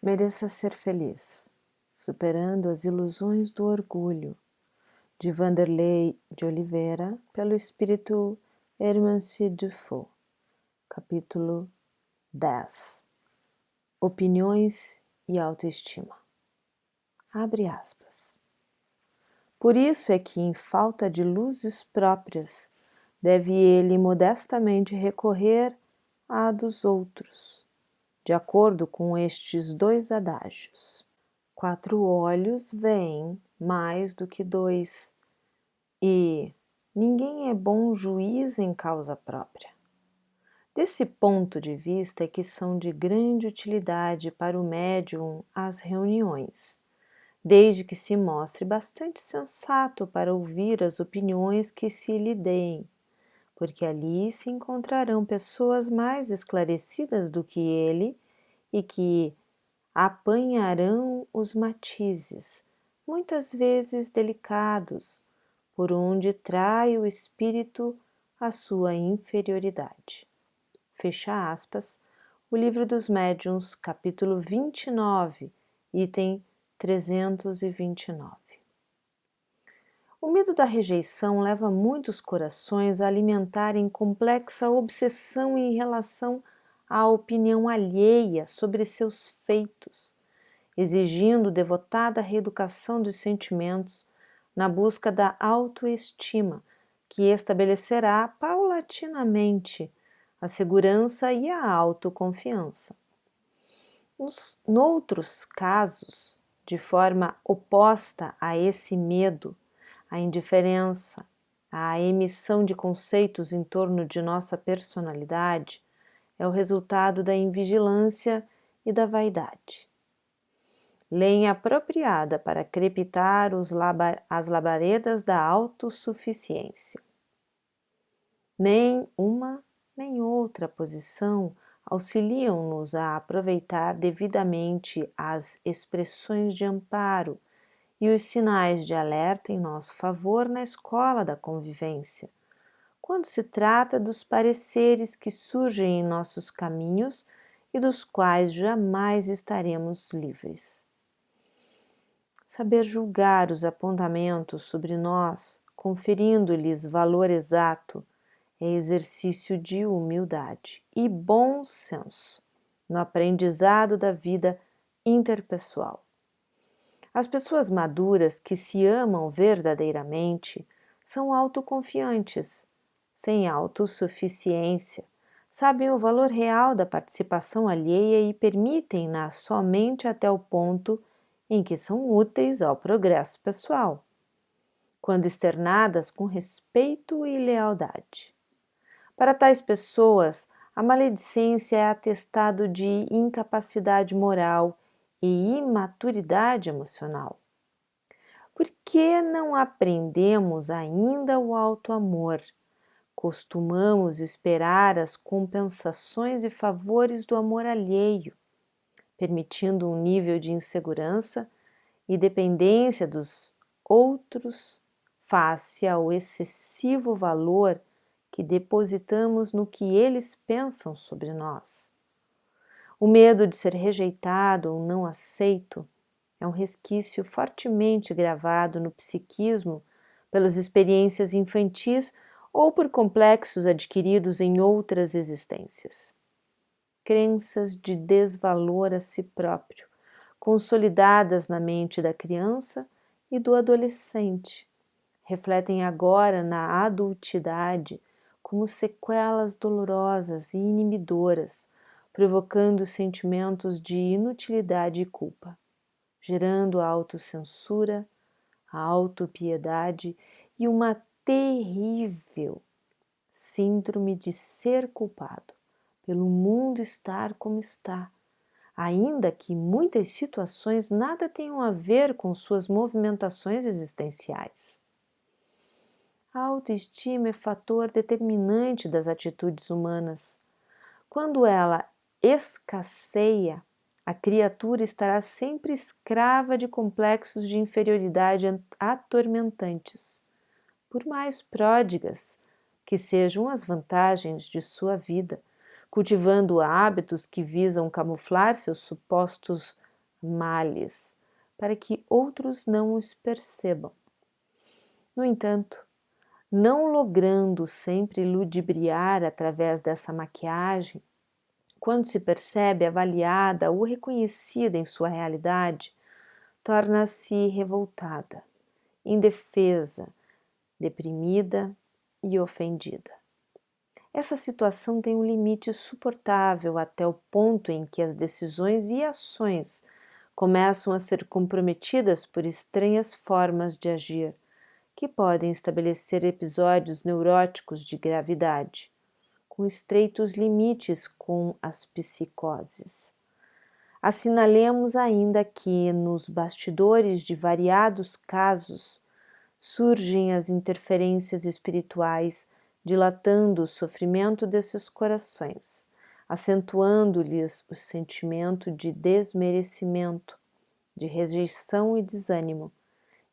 Mereça ser feliz, superando as ilusões do orgulho, de Vanderlei de Oliveira, pelo espírito Hermance Dufour. Capítulo 10. Opiniões e autoestima. Abre aspas. Por isso é que, em falta de luzes próprias, deve ele modestamente recorrer à dos outros, de acordo com estes dois adágios. 4 olhos veem mais do que 2, e ninguém é bom juiz em causa própria. Desse ponto de vista é que são de grande utilidade para o médium as reuniões, desde que se mostre bastante sensato para ouvir as opiniões que se lhe deem, porque ali se encontrarão pessoas mais esclarecidas do que ele e que apanharão os matizes, muitas vezes delicados, por onde trai o espírito a sua inferioridade. Fecha aspas, o Livro dos Médiuns, capítulo 29, item 329. O medo da rejeição leva muitos corações a alimentarem complexa obsessão em relação à opinião alheia sobre seus feitos, exigindo devotada reeducação dos sentimentos na busca da autoestima, que estabelecerá paulatinamente a segurança e a autoconfiança. Noutros casos, de forma oposta a esse medo, a indiferença, a emissão de conceitos em torno de nossa personalidade é o resultado da invigilância e da vaidade. Lenha apropriada para crepitar as labaredas da autossuficiência. Nem uma nem outra posição auxiliam-nos a aproveitar devidamente as expressões de amparo e os sinais de alerta em nosso favor na escola da convivência, quando se trata dos pareceres que surgem em nossos caminhos e dos quais jamais estaremos livres. Saber julgar os apontamentos sobre nós, conferindo-lhes valor exato, é exercício de humildade e bom senso no aprendizado da vida interpessoal. As pessoas maduras que se amam verdadeiramente são autoconfiantes, sem autossuficiência, sabem o valor real da participação alheia e permitem-na somente até o ponto em que são úteis ao progresso pessoal, quando externadas com respeito e lealdade. Para tais pessoas, a maledicência é atestado de incapacidade moral e imaturidade emocional. Por que não aprendemos ainda o auto-amor? Costumamos esperar as compensações e favores do amor alheio, permitindo um nível de insegurança e dependência dos outros face ao excessivo valor que depositamos no que eles pensam sobre nós. O medo de ser rejeitado ou não aceito é um resquício fortemente gravado no psiquismo pelas experiências infantis ou por complexos adquiridos em outras existências. Crenças de desvalor a si próprio, consolidadas na mente da criança e do adolescente, refletem agora na adultidade como sequelas dolorosas e inimidoras, provocando sentimentos de inutilidade e culpa, gerando a autocensura, a autopiedade e uma terrível síndrome de ser culpado pelo mundo estar como está, ainda que muitas situações nada tenham a ver com suas movimentações existenciais. A autoestima é fator determinante das atitudes humanas. Quando ela escasseia, a criatura estará sempre escrava de complexos de inferioridade atormentantes, por mais pródigas que sejam as vantagens de sua vida, cultivando hábitos que visam camuflar seus supostos males, para que outros não os percebam. No entanto, não logrando sempre ludibriar através dessa maquiagem, quando se percebe avaliada ou reconhecida em sua realidade, torna-se revoltada, indefesa, deprimida e ofendida. Essa situação tem um limite suportável até o ponto em que as decisões e ações começam a ser comprometidas por estranhas formas de agir, que podem estabelecer episódios neuróticos de gravidade, com estreitos limites com as psicoses. Assinalemos ainda que, nos bastidores de variados casos, surgem as interferências espirituais, dilatando o sofrimento desses corações, acentuando-lhes o sentimento de desmerecimento, de rejeição e desânimo,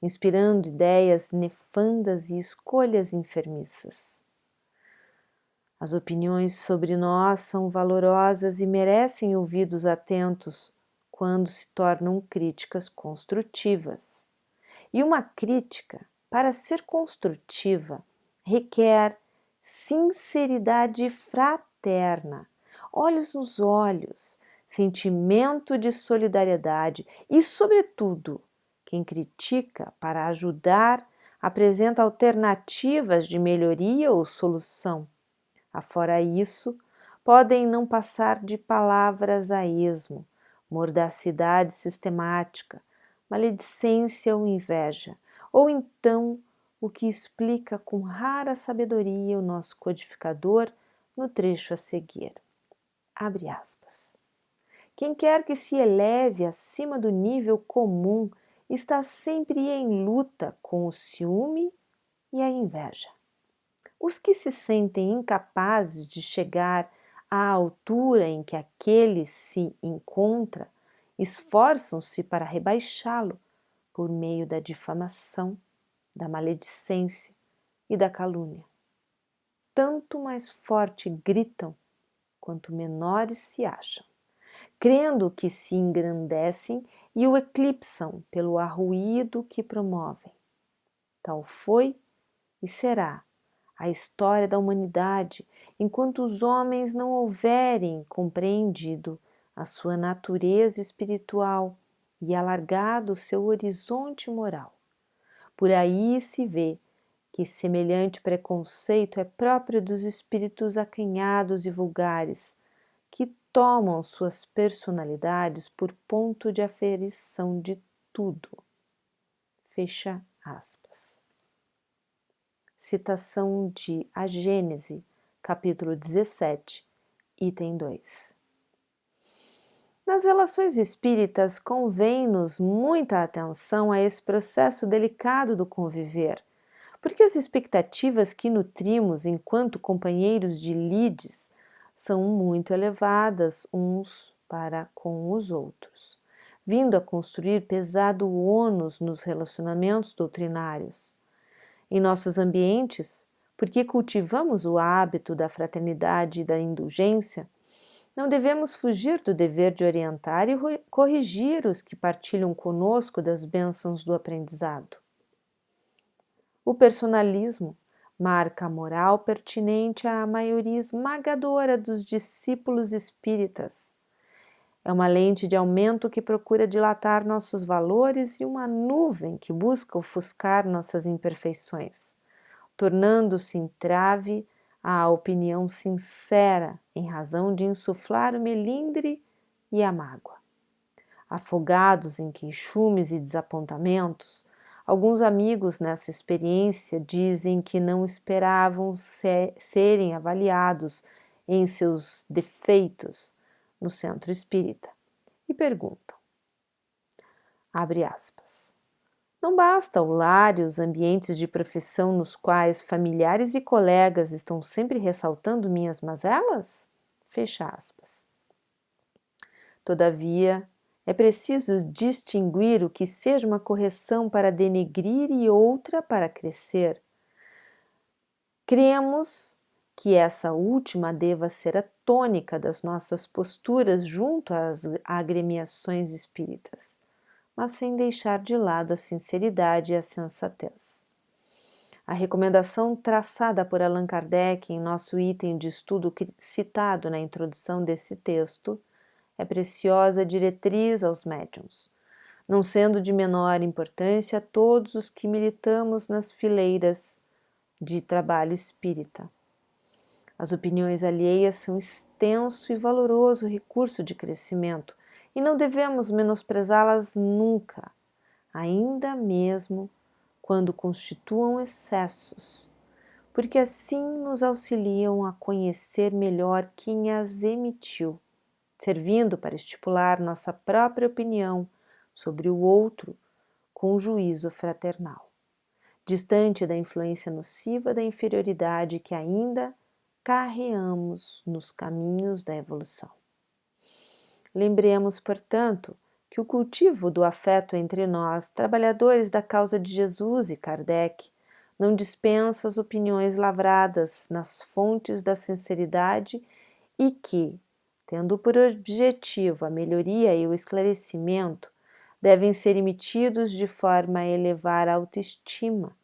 inspirando ideias nefandas e escolhas enfermiças. As opiniões sobre nós são valorosas e merecem ouvidos atentos quando se tornam críticas construtivas. E uma crítica, para ser construtiva, requer sinceridade fraterna, olhos nos olhos, sentimento de solidariedade e, sobretudo, quem critica para ajudar apresenta alternativas de melhoria ou solução. Afora isso, podem não passar de palavras a esmo, mordacidade sistemática, maledicência ou inveja, ou então o que explica com rara sabedoria o nosso codificador no trecho a seguir. Abre aspas. Quem quer que se eleve acima do nível comum está sempre em luta com o ciúme e a inveja. Os que se sentem incapazes de chegar à altura em que aquele se encontra, esforçam-se para rebaixá-lo por meio da difamação, da maledicência e da calúnia. Tanto mais forte gritam, quanto menores se acham, crendo que se engrandecem e o eclipsam pelo arruído que promovem. Tal foi e será a história da humanidade, enquanto os homens não houverem compreendido a sua natureza espiritual e alargado o seu horizonte moral. Por aí se vê que semelhante preconceito é próprio dos espíritos acanhados e vulgares, que tomam suas personalidades por ponto de aferição de tudo. Fecha aspas. Citação de A Gênese, capítulo 17, item 2. Nas relações espíritas, convém-nos muita atenção a esse processo delicado do conviver, porque as expectativas que nutrimos enquanto companheiros de lides são muito elevadas uns para com os outros, vindo a construir pesado ônus nos relacionamentos doutrinários. Em nossos ambientes, porque cultivamos o hábito da fraternidade e da indulgência, não devemos fugir do dever de orientar e corrigir os que partilham conosco das bênçãos do aprendizado. O personalismo marca a moral pertinente à maioria esmagadora dos discípulos espíritas. É uma lente de aumento que procura dilatar nossos valores e uma nuvem que busca ofuscar nossas imperfeições, tornando-se entrave à opinião sincera em razão de insuflar o melindre e a mágoa. Afogados em queixumes e desapontamentos, alguns amigos nessa experiência dizem que não esperavam serem avaliados em seus defeitos no centro espírita e perguntam, abre aspas, não basta o lar e os ambientes de profissão nos quais familiares e colegas estão sempre ressaltando minhas mazelas? Fecha aspas. Todavia, é preciso distinguir o que seja uma correção para denegrir e outra para crescer. Cremos que essa última deva ser a tônica das nossas posturas junto às agremiações espíritas, mas sem deixar de lado a sinceridade e a sensatez. A recomendação traçada por Allan Kardec em nosso item de estudo citado na introdução desse texto é preciosa diretriz aos médiuns, não sendo de menor importância a todos os que militamos nas fileiras de trabalho espírita. As opiniões alheias são extenso e valoroso recurso de crescimento e não devemos menosprezá-las nunca, ainda mesmo quando constituam excessos, porque assim nos auxiliam a conhecer melhor quem as emitiu, servindo para estipular nossa própria opinião sobre o outro com juízo fraternal, distante da influência nociva da inferioridade que ainda carreamos nos caminhos da evolução. Lembremos, portanto, que o cultivo do afeto entre nós, trabalhadores da causa de Jesus e Kardec, não dispensa as opiniões lavradas nas fontes da sinceridade e que, tendo por objetivo a melhoria e o esclarecimento, devem ser emitidos de forma a elevar a autoestima,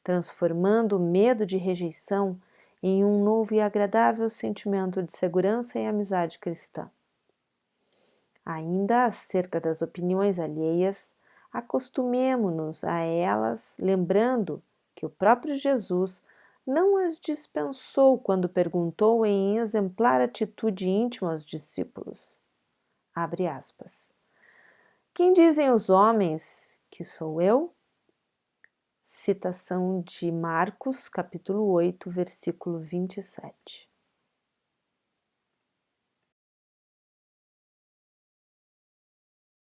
transformando o medo de rejeição em um novo e agradável sentimento de segurança e amizade cristã. Ainda acerca das opiniões alheias, acostumemo-nos a elas, lembrando que o próprio Jesus não as dispensou quando perguntou em exemplar atitude íntima aos discípulos. Abre aspas. Quem dizem os homens que sou eu? Citação de Marcos, capítulo 8, versículo 27.